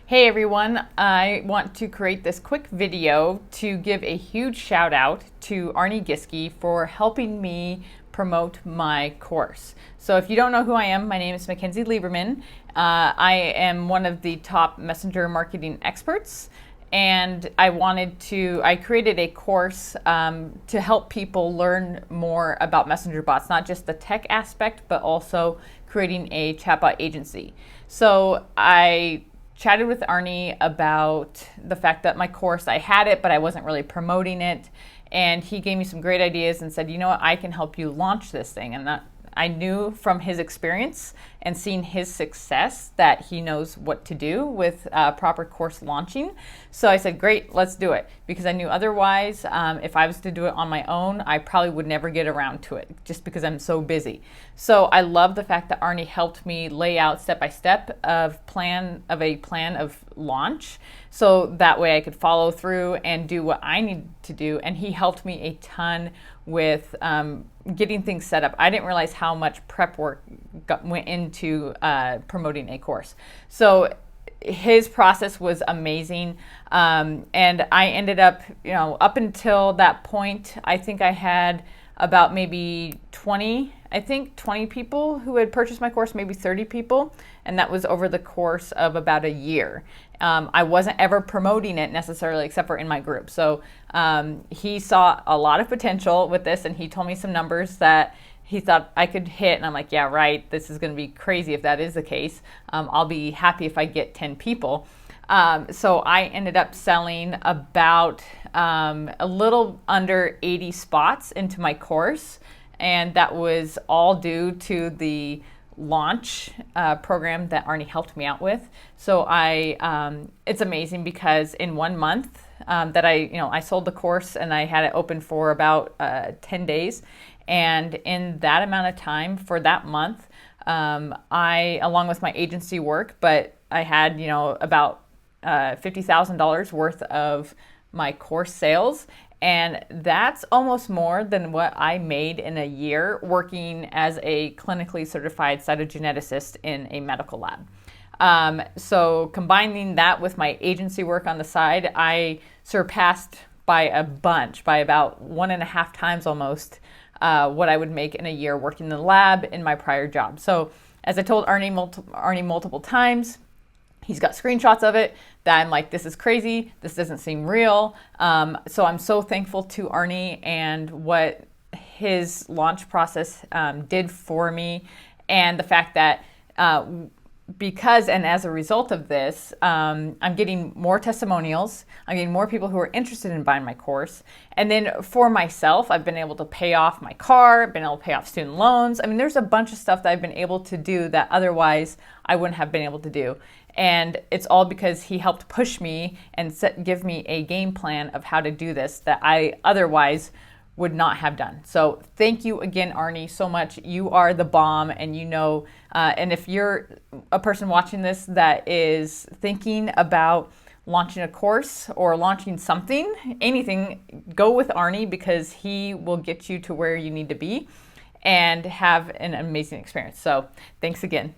Hey everyone, I want to create this quick video to give a huge shout out to Arne Giske for helping me promote my course. So if you don't know who I am, my name is Mackensie Liberman. I am one of the top messenger marketing experts, and I created a course to help people learn more about messenger bots, not just the tech aspect, but also creating a chatbot agency. So I chatted with Arne about the fact that my course, I had it, but I wasn't really promoting it. And he gave me some great ideas and said, you know what, I can help you launch this thing. And I knew from his experience and seeing his success that he knows what to do with proper course launching. So I said, great, let's do it. Because I knew otherwise, if I was to do it on my own, I probably would never get around to it just because I'm so busy. So I love the fact that Arne helped me lay out step-by-step of a plan of launch. So that way I could follow through and do what I need to do. And he helped me a ton with getting things set up. I didn't realize how much prep work went into promoting a course. So his process was amazing. And I ended up, up until that point, I think I had about maybe 20 people who had purchased my course, maybe 30 people. And that was over the course of about a year. I wasn't ever promoting it necessarily, except for in my group. So he saw a lot of potential with this, and he told me some numbers that he thought I could hit. And I'm like, yeah, right. This is going to be crazy if that is the case. I'll be happy if I get 10 people. So I ended up selling about a little under 80 spots into my course. And that was all due to the launch program that Arne helped me out with. So it's amazing because in 1 month that I sold the course and I had it open for about 10 days. And in that amount of time for that month, along with my agency work, but I had, about $50,000 worth of my course sales. And that's almost more than what I made in a year working as a clinically certified cytogeneticist in a medical lab. So combining that with my agency work on the side, I surpassed by a bunch, by about 1.5 times almost, what I would make in a year working in the lab in my prior job. So as I told Arne multiple times, he's got screenshots of it that I'm like, this is crazy. This doesn't seem real. So I'm so thankful to Arne and what his launch process did for me. And the fact that because and as a result of this, I'm getting more testimonials. I'm getting more people who are interested in buying my course. And then for myself, I've been able to pay off my car, been able to pay off student loans. I mean, there's a bunch of stuff that I've been able to do that otherwise I wouldn't have been able to do. And it's all because he helped push me and give me a game plan of how to do this that I otherwise would not have done. So thank you again, Arne, so much. You are the bomb, and and if you're a person watching this that is thinking about launching a course or launching something, anything, go with Arne because he will get you to where you need to be and have an amazing experience. So thanks again.